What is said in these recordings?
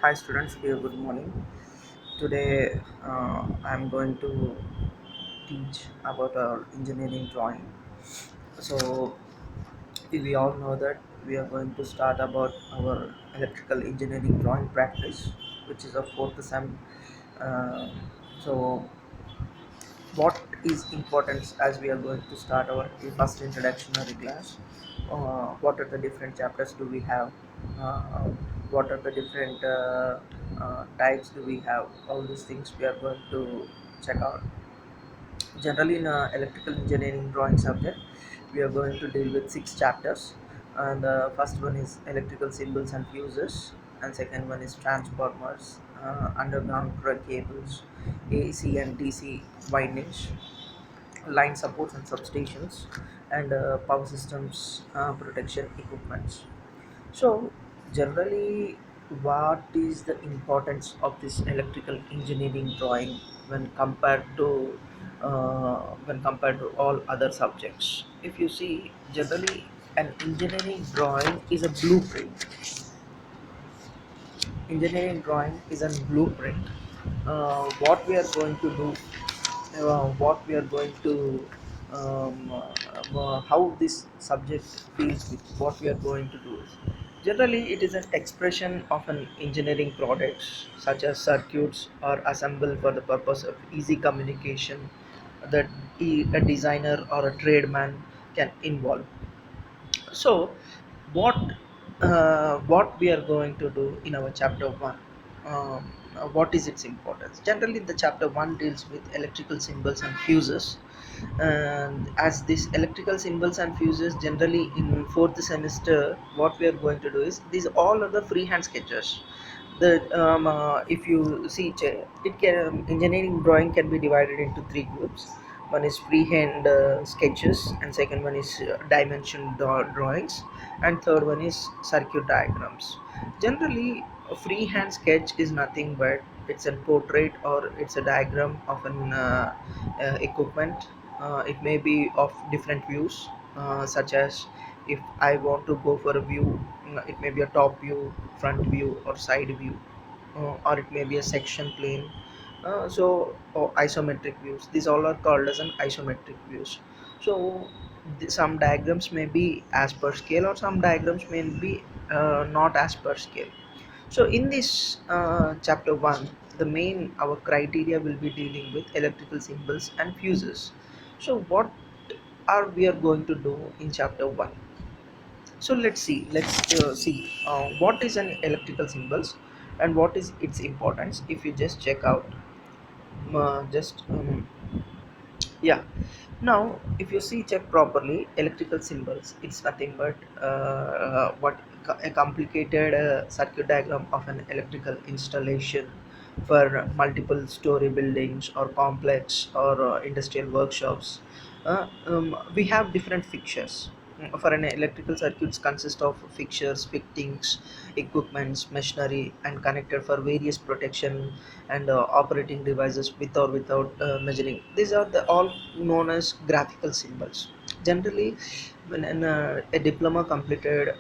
Hi students, here good morning. Today I'm going to teach about our engineering drawing. So we all know that we are going to start about our electrical engineering drawing practice, which is a fourth sem. Uh, so what is important as we are going to start our first introductory class? What are the different chapters do we have? uh, what are the different types do we have? All these things we are going to check out. Generally in electrical engineering drawing subject, we are going to deal with six chapters, and the first one is electrical symbols and fuses, and second one is transformers, underground cables, AC and DC windings, line supports and substations, and power systems protection equipments. So generally, what is the importance of this electrical engineering drawing when compared to all other subjects? If you see, generally an engineering drawing is a blueprint. Engineering drawing is a blueprint. What we are going to do, what we are going to how this subject deals with what we are going to do is, generally it is an expression of an engineering products such as circuits are assembled for the purpose of easy communication that a designer or a tradesman can involve. So what what we are going to do in our chapter 1, what is its importance? Generally the chapter 1 deals with electrical symbols and fuses, and as these electrical symbols and fuses, generally in fourth semester what we are going to do is, these all are the freehand sketches. The if you see, it can, engineering drawing can be divided into three groups. One is freehand sketches, and second one is dimension drawings, and third one is circuit diagrams. Generally a freehand sketch is nothing but it's a portrait or it's a diagram of an equipment. It may be of different views, such as if I want to go for a view, it may be a top view, front view, or side view, or it may be a section plane. So isometric views, these all are called as an isometric views. So some diagrams may be as per scale, or some diagrams may be not as per scale. So in this chapter 1, the main our criteria will be dealing with electrical symbols and fuses. So what are we are going to do in chapter 1? So let's see what is an electrical symbols and what is its importance. If you just check out, just yeah. Now if you see, check properly, electrical symbols, it's nothing but a complicated circuit diagram of an electrical installation for multiple story buildings or complex or industrial workshops. We have different fixtures. For an electrical circuits consist of fixtures, fittings, equipments, machinery, and connected for various protection and operating devices with or without measuring. These are the all known as graphical symbols. Generally, when a diploma completed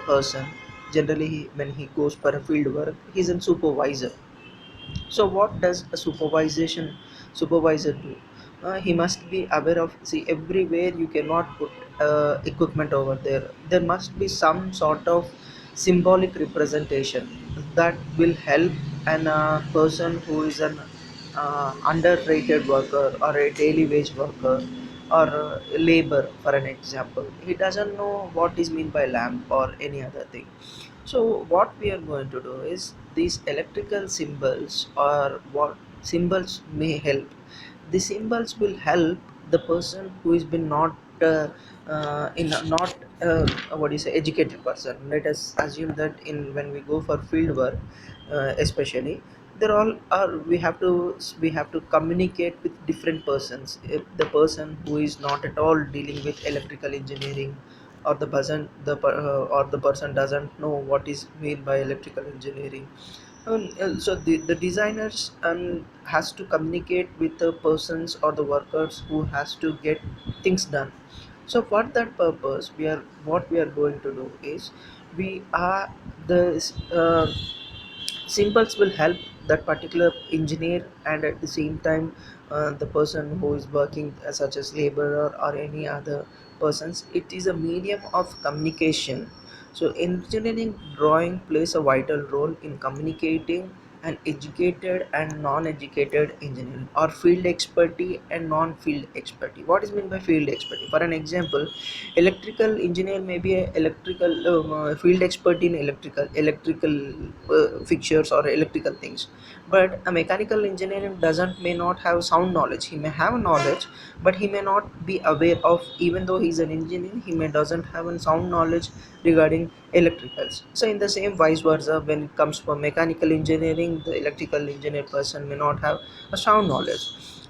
person, generally when he goes for a field work, he's a supervisor. So what does a supervisor do? He must be aware of, see, everywhere you cannot put equipment over there. There must be some sort of symbolic representation that will help an person who is an underrated worker or a daily wage worker or labor, for an example. He doesn't know what is meant by lamp or any other thing. So what we are going to do is, these electrical symbols or what symbols may help. The symbols will help the person who has been not in not what do you say, educated person. Let us assume that in when we go for field work, especially, they're all are we have to communicate with different persons. If the person who is not at all dealing with electrical engineering, or or the person doesn't know what is meant by electrical engineering, so the designers has to communicate with the persons or the workers who has to get things done. So for that purpose, what we are going to do is, we are the symbols will help that particular engineer, and at the same time the person who is working such as laborer or any other persons, it is a medium of communication. So engineering drawing plays a vital role in communicating an educated and non-educated engineering, or field expertise and non-field expertise. What is meant by field expertise? For an example, electrical engineer may be a electrical field expert in electrical fixtures or electrical things, but a mechanical engineer doesn't may not have sound knowledge. He may have knowledge, but he may not be aware of, even though he's an engineer, he may doesn't have a sound knowledge regarding electricals. So in the same vice versa, when it comes for mechanical engineering, the electrical engineer person may not have a sound knowledge.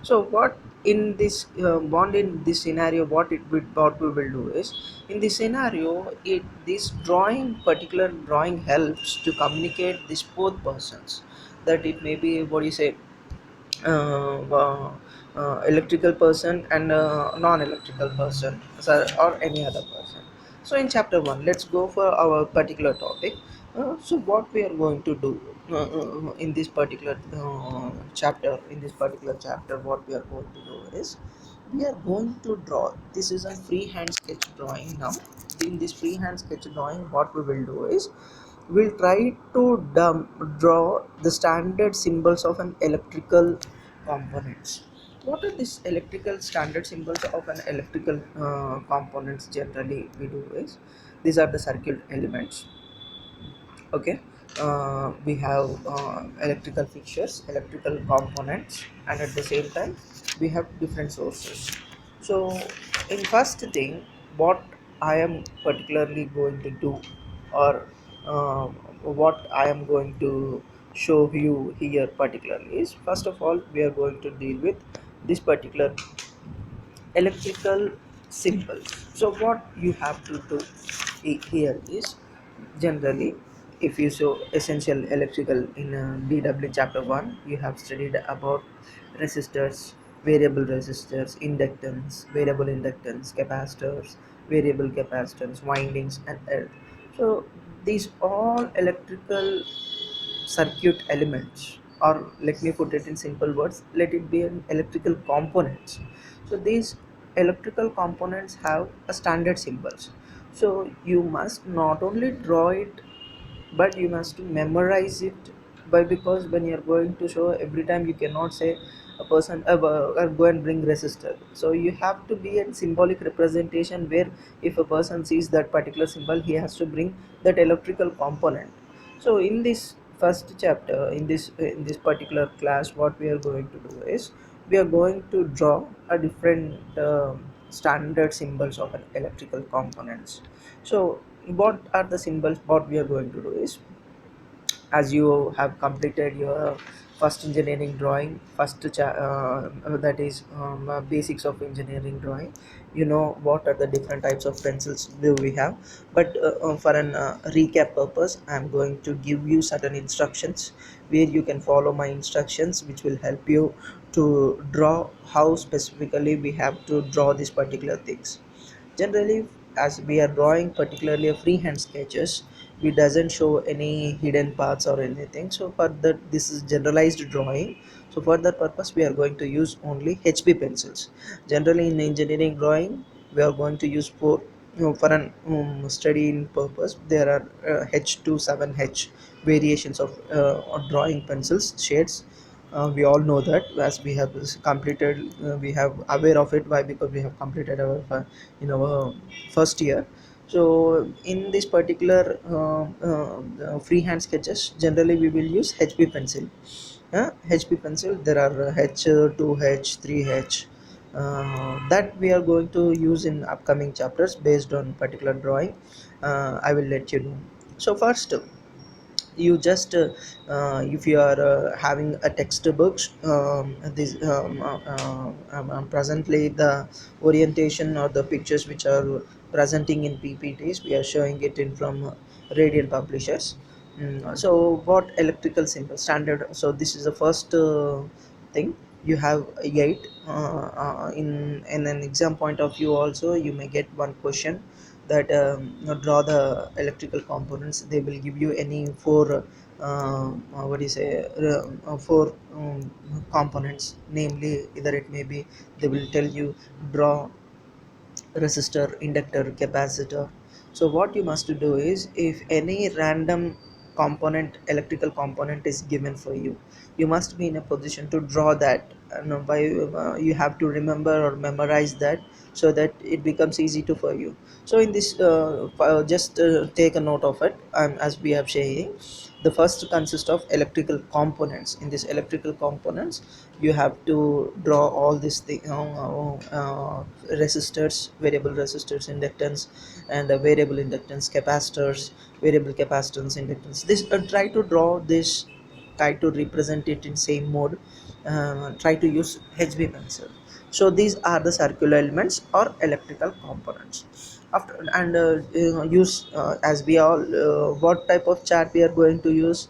So what in this bond in this scenario, what we will do is, in this scenario, this drawing particular drawing helps to communicate these both persons, that it may be what you say, uh, uh, electrical person and non-electrical person, so, or any other person. So in chapter 1, let's go for our particular topic. So what we are going to do in this particular chapter, what we are going to do is, we are going to draw. This is a freehand sketch drawing now. In this freehand sketch drawing, what we will do is, we'll try to draw the standard symbols of an electrical components. What are these electrical standard symbols of an electrical components? Generally we do is, these are the circuit elements. Okay. We have electrical fixtures, electrical components, and at the same time we have different sources. So in first thing, what I am particularly going to do, or uh, what I am going to show you here particularly is, first of all we are going to deal with this particular electrical symbol. So what you have to do here is, generally, if you show essential electrical in DW chapter 1, you have studied about resistors, variable resistors, inductance, variable inductance, capacitors, variable capacitance, windings, and earth. So these all electrical circuit elements, or let me put it in simple words, let it be an electrical components. So these electrical components have a standard symbols. So you must not only draw it, but you must memorize it. By because when you're going to show, every time you cannot say a person go and bring resistor. So you have to be a symbolic representation, where if a person sees that particular symbol, he has to bring that electrical component. So in this first chapter, in this particular class, what we are going to do is, we are going to draw a different standard symbols of an electrical components. So what are the symbols? What we are going to do is, as you have completed your first engineering drawing, that is basics of engineering drawing, you know what are the different types of pencils do we have. But for an recap purpose, I am going to give you certain instructions, where you can follow my instructions, which will help you to draw how specifically we have to draw these particular things. Generally, as we are drawing particularly a freehand sketches, we doesn't show any hidden parts or anything. So for that, this is generalized drawing. So for that purpose, we are going to use only HB pencils. Generally in engineering drawing, we are going to use for, for an studying purpose, there are H to 7H variations of drawing pencils shades. We all know that, as we have completed, we have aware of it. Why? Because we have completed our in our first year. So in this particular freehand sketches, generally we will use HB pencil. HB pencil, there are H2H, 3H, that we are going to use in upcoming chapters based on particular drawing. I will let you know. So first, you just if you are having a textbook, this presently the orientation or the pictures which are presenting in PPTs, we are showing it in from Radiant Publishers. So what electrical symbol standard, so this is the first thing. You have eight in an exam point of view also, you may get one question that draw the electrical components. They will give you any four what do you say, four components, namely either it may be, they will tell you draw, resistor, inductor, capacitor. So what you must do is, if any random component, electrical component is given for you, you must be in a position to draw that, and by you have to remember or memorize that, so that it becomes easy to for you. So in this just take a note of it, as we have saying, the first consists of electrical components. In this electrical components, you have to draw all these things, resistors, variable resistors, inductance, and variable inductance, capacitors, variable capacitance, inductance. This try to draw this, try to represent it in same mode, try to use HB pencil. So these are the circular elements or electrical components. After, and use, as we all, what type of chart we are going to use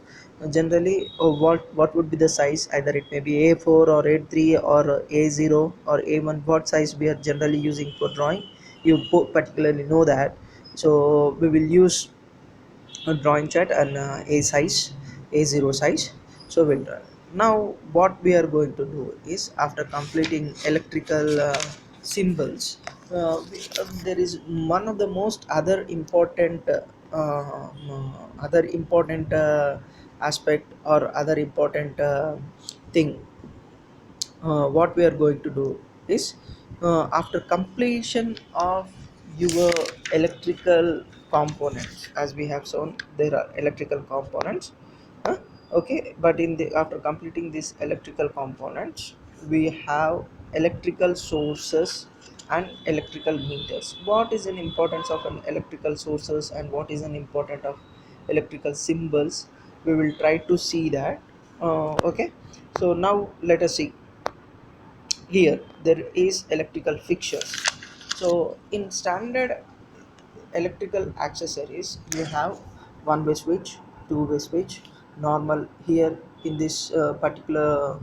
generally, what would be the size, either it may be A4 or A3 or A0 or A1, what size we are generally using for drawing, you particularly know that. So we will use a drawing chart and a size, A0 size. So we'll draw. Now what we are going to do is, after completing electrical symbols, there is one of the most other important aspect, or other important thing. What we are going to do is, after completion of your electrical components, as we have shown there are electrical components, huh? Okay, but in the, after completing these electrical components, we have electrical sources and electrical meters. What is an importance of an electrical sources, and what is an important of electrical symbols, we will try to see that. Okay, so now let us see. Here there is electrical fixtures. So in standard electrical accessories, you have one way switch, two way switch, normal. Here in this particular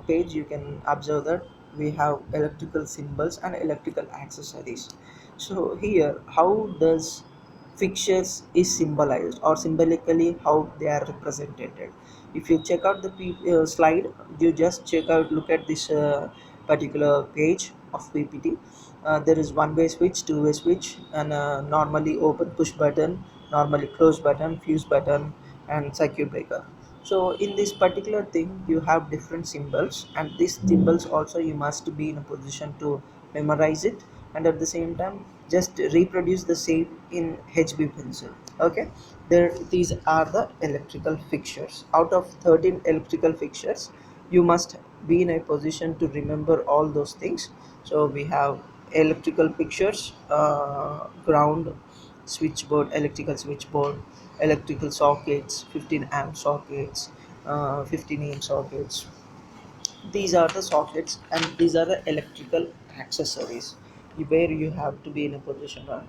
page, you can observe that we have electrical symbols and electrical accessories. So here, how does fixtures is symbolized, or symbolically how they are represented? If you check out the slide, you just check out, look at this particular page of PPT. There is one way switch, two way switch, and normally open push button, normally close button, fuse button, and circuit breaker. So in this particular thing, you have different symbols, and these symbols also you must be in a position to memorize it, and at the same time just reproduce the same in HB pencil. Okay, there, these are the electrical fixtures. Out of 13 electrical fixtures, you must be in a position to remember all those things. So we have electrical fixtures, ground, switchboard, electrical switchboard, electrical sockets, 15 amp sockets, 15 amp sockets. These are the sockets, and these are the electrical accessories where you have to be in a position on.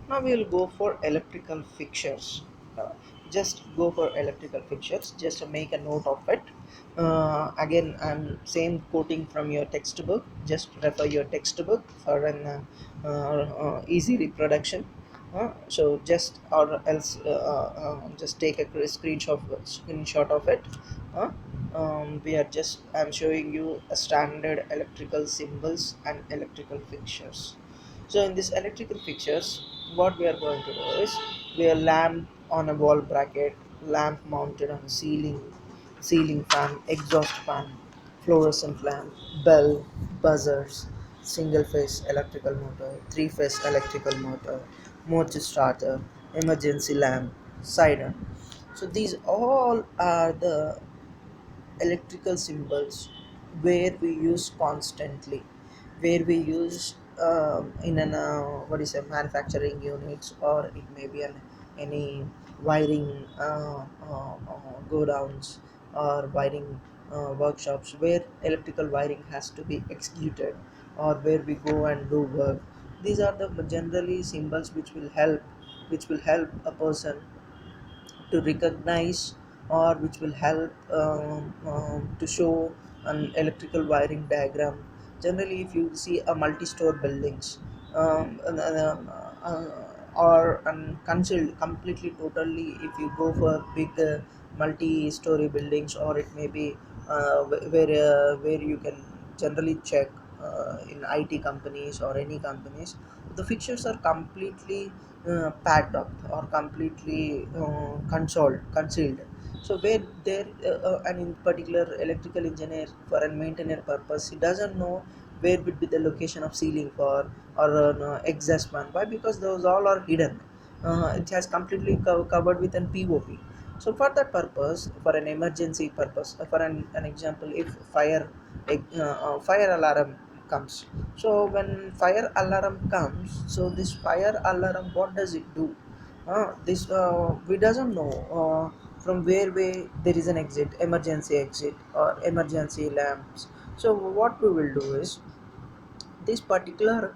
Now we will go for electrical fixtures. uh, just go for electrical fixtures, just to make a note of it. Again, I'm same quoting from your textbook, just refer your textbook for an easy reproduction. So just, or else just take a screenshot of it. uh, we are just, I'm showing you a standard electrical symbols and electrical fixtures. So in this electrical fixtures, what we are going to do is, we are lamp on a wall bracket, lamp mounted on ceiling, ceiling fan, exhaust fan, fluorescent lamp, bell, buzzers, single phase electrical motor, three phase electrical motor, motor starter, emergency lamp, siren. So these all are the electrical symbols where we use constantly, where we use in an what is a manufacturing units, or it may be an any wiring go downs, or wiring workshops where electrical wiring has to be executed, or where we go and do work. These are the generally symbols which will help a person to recognize, or which will help to show an electrical wiring diagram. Generally, if you see a multi-store buildings, or concealed completely totally if you go for big multi-story buildings, or it may be where you can generally check in IT companies or any companies, the fixtures are completely packed up or completely concealed. So where there and in particular electrical engineer for a maintenance purpose, he doesn't know where would be the location of ceiling for or exhaust fan. Why? Because those all are hidden. It has completely covered with an POP. So for that purpose, for an emergency purpose, for an example, if fire alarm comes. So when fire alarm comes, so this fire alarm, what does it do? This we doesn't know from where way there is an exit, emergency exit or emergency lamps. So what we will do is, these particular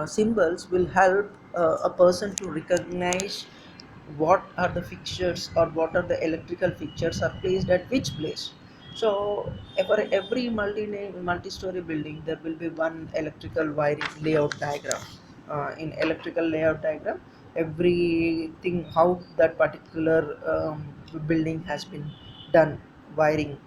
symbols will help a person to recognize what are the fixtures or what are the electrical fixtures are placed at which place. So for every multi-story building there will be one electrical wiring layout diagram. In electrical layout diagram, everything how that particular building has been done, wiring,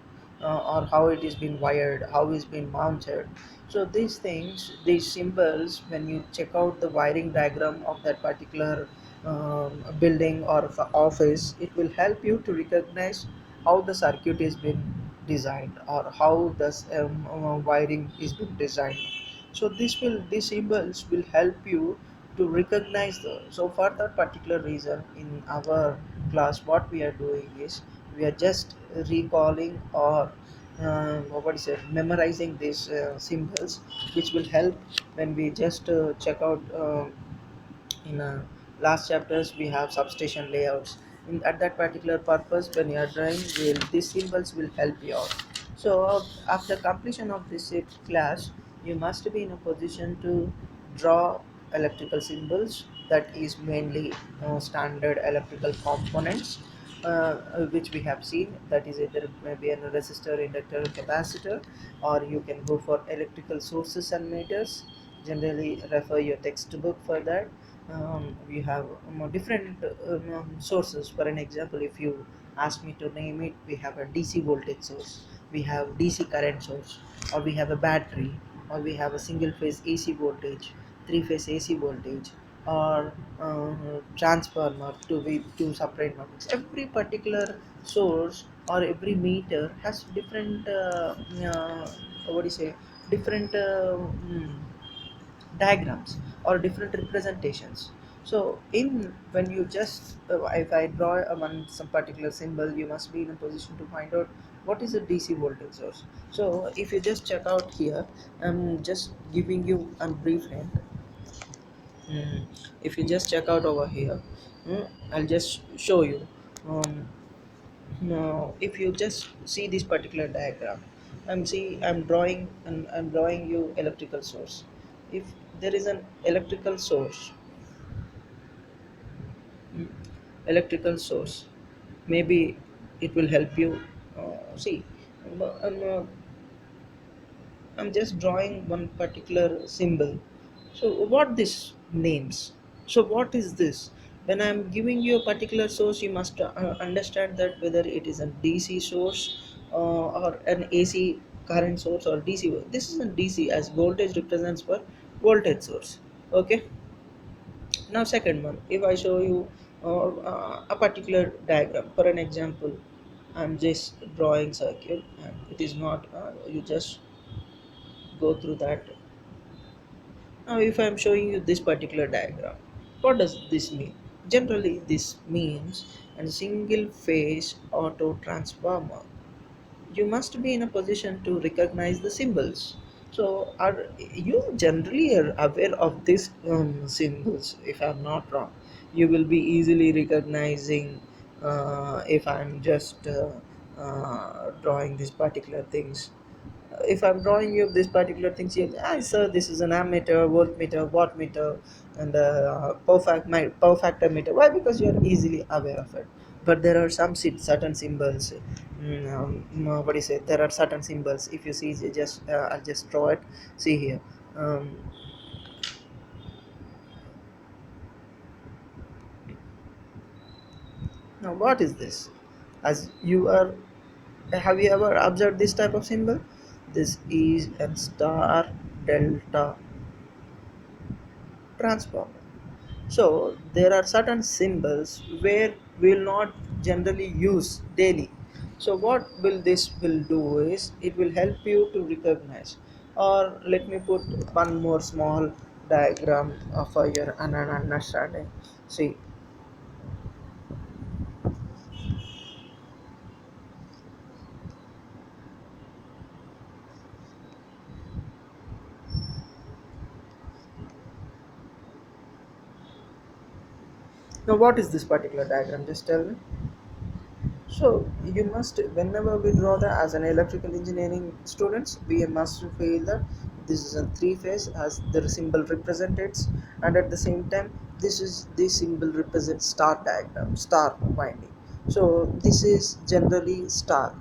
or how it is been wired, how it's been mounted. So these things, these symbols, when you check out the wiring diagram of that particular building or office, it will help you to recognize how the circuit is been designed or how the wiring is been designed. So these symbols will help you to recognize the. So for that particular reason, in our class, what we are doing is we are just recalling or what is it, memorizing these symbols, which will help when we just check out in last chapters we have substation layouts. At that particular purpose, when you are drawing, these symbols will help you out. So after completion of this class, you must be in a position to draw electrical symbols, that is mainly standard electrical components, which we have seen, that is either maybe a resistor, inductor, capacitor, or you can go for electrical sources and meters. Generally refer your textbook for that. We have different sources. For an example, if you ask me to name it, we have a DC voltage source, we have DC current source, or we have a battery, or we have a single phase AC voltage, three phase AC voltage, or transformer to separate matrix. Every particular source or every meter has different what do you say, different diagrams or different representations. So in when you just if I draw one some particular symbol, you must be in a position to find out what is a DC voltage source. So if you just check out here, I'm just giving you a brief hint. If you just check out over here, I'll just show you. um, now, if you just see this particular diagram, I'm drawing and I'm drawing you electrical source. If there is an electrical source, mm, electrical source, maybe it will help you. See, I'm just drawing one particular symbol. So what this names? So what is this? When I'm giving you a particular source, you must understand that whether it is a DC source or an AC current source or DC. This is a DC, as voltage represents for voltage source. Okay. Now second one, if I show you a particular diagram, for an example, I'm just drawing circuit and it is not. You just go through that. Now, if I am showing you this particular diagram, what does this mean? Generally, this means a single phase auto transformer. You must be in a position to recognize the symbols. So, are you generally are aware of these symbols? If I'm not wrong, you will be easily recognizing if I'm just drawing these particular things. If I'm drawing you this particular thing, see, sir, this is an ammeter, voltmeter, wattmeter, and power factor meter. Why? Because you are easily aware of it. But there are some certain symbols. What do you say? There are certain symbols. If you see, just I'll just draw it. See here. Um, Now, what is this? As you are, have you ever observed this type of symbol? This is a star delta transformer. So there are certain symbols where we will not generally use daily. So what will this will do is it will help you to recognize. Or let me put one more small diagram for your understanding. See, now what is this particular diagram? Just tell me. So you must, whenever we draw the as an electrical engineering students, we must feel that this is a three phase as the symbol represents, and at the same time, this symbol represents star diagram, star winding. So this is generally star.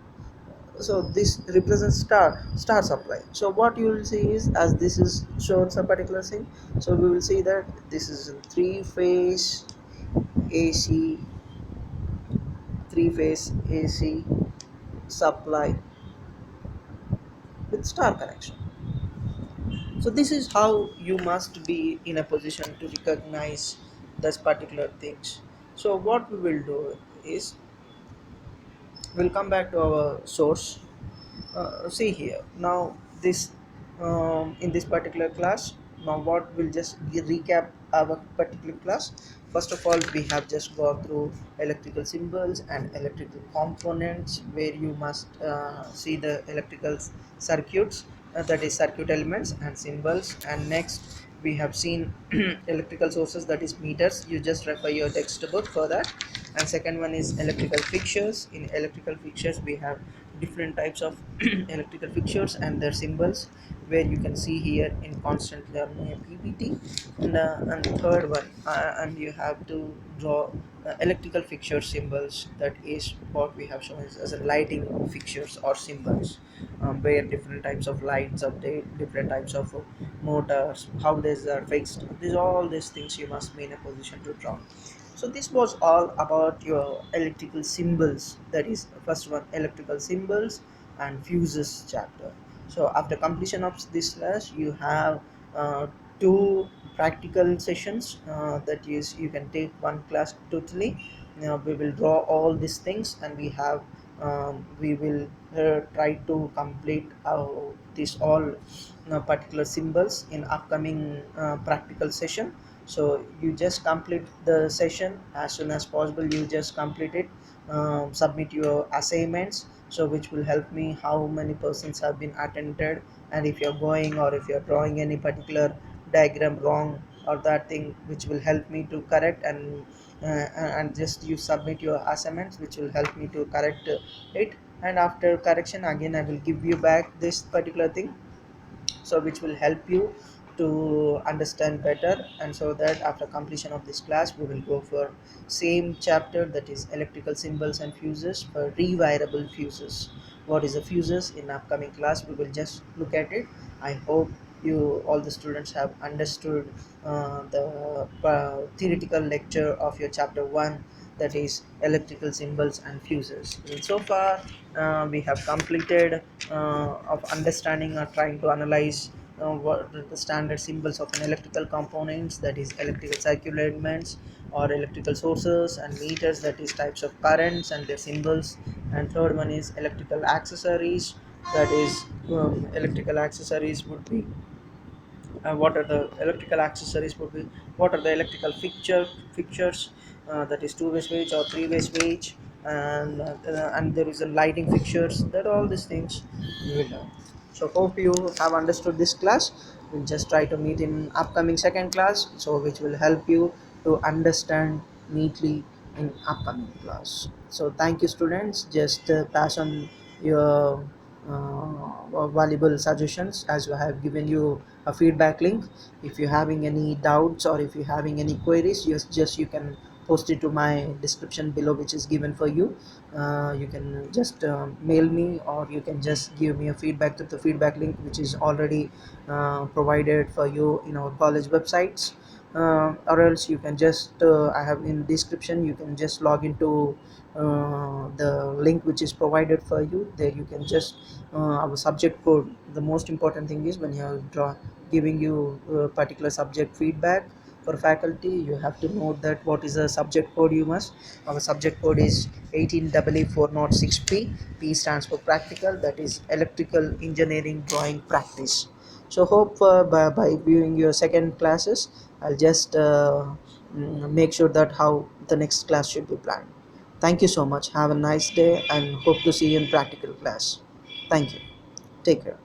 So this represents star supply. So what you will see is as this is shown some particular thing. So we will see that this is a three phase AC, three phase AC supply with star connection. So this is how you must be in a position to recognize this particular things. So what we will do is we'll come back to our source. See here now this in this particular class. Now what we'll just recap our particular class. First of all, we have just gone through electrical symbols and electrical components where you must see the electrical circuits, that is circuit elements and symbols. And next we have seen electrical sources, that is meters. You just refer your textbook for that. And second one is electrical fixtures. In electrical fixtures we have different types of electrical fixtures and their symbols, where you can see here in constant learning ppt. And third one, and you have to draw electrical fixture symbols, that is what we have shown as a lighting fixtures or symbols, where different types of lights update, different types of motors, how these are fixed. These all these things you must be in a position to draw. So this was all about your electrical symbols, that is first one, electrical symbols and fuses chapter. So after completion of this class you have two practical sessions, that is you can take one class totally. We will draw all these things, and we will try to complete these all particular symbols in upcoming practical session. So you just complete the session as soon as possible. You just complete it, submit your assignments, so which will help me how many persons have been attended, and if you're going or if you're drawing any particular diagram wrong or that thing, which will help me to correct. And just you submit your assignments, which will help me to correct it. And after correction again I will give you back this particular thing, so which will help you to understand better. And so that after completion of this class we will go for same chapter, that is electrical symbols and fuses for rewirable fuses. What is a fuses? In upcoming class we will just look at it. I hope you all the students have understood the theoretical lecture of your chapter 1, that is electrical symbols and fuses. And so far we have completed of understanding or trying to analyze what are the standard symbols of an electrical components, that is electrical circuit elements or electrical sources, and meters, that is types of currents and their symbols. And third one is electrical accessories, that is electrical accessories would be what are the electrical accessories would be, what are the electrical fixtures, that is two-way switch or three-way switch. And there is a lighting fixtures, that all these things you will learn. So hope you have understood this class. We'll just try to meet in upcoming second class, so which will help you to understand neatly in upcoming class. So thank you students, just pass on your valuable suggestions, as I have given you a feedback link. If you're having any doubts or if you're having any queries, just you can post it to my description below, which is given for you. You can just mail me, or you can just give me a feedback to the feedback link, which is already provided for you in our college websites. or else you can just I have in description, you can just log into the link which is provided for you. There you can just our subject code. The most important thing is when you are giving you particular subject feedback for faculty, you have to note that what is the subject code you must. Our subject code is 18406P. P stands for practical, that is electrical engineering drawing practice. So hope by viewing your second classes, I'll just make sure that how the next class should be planned. Thank you so much. Have a nice day and hope to see you in practical class. Thank you. Take care.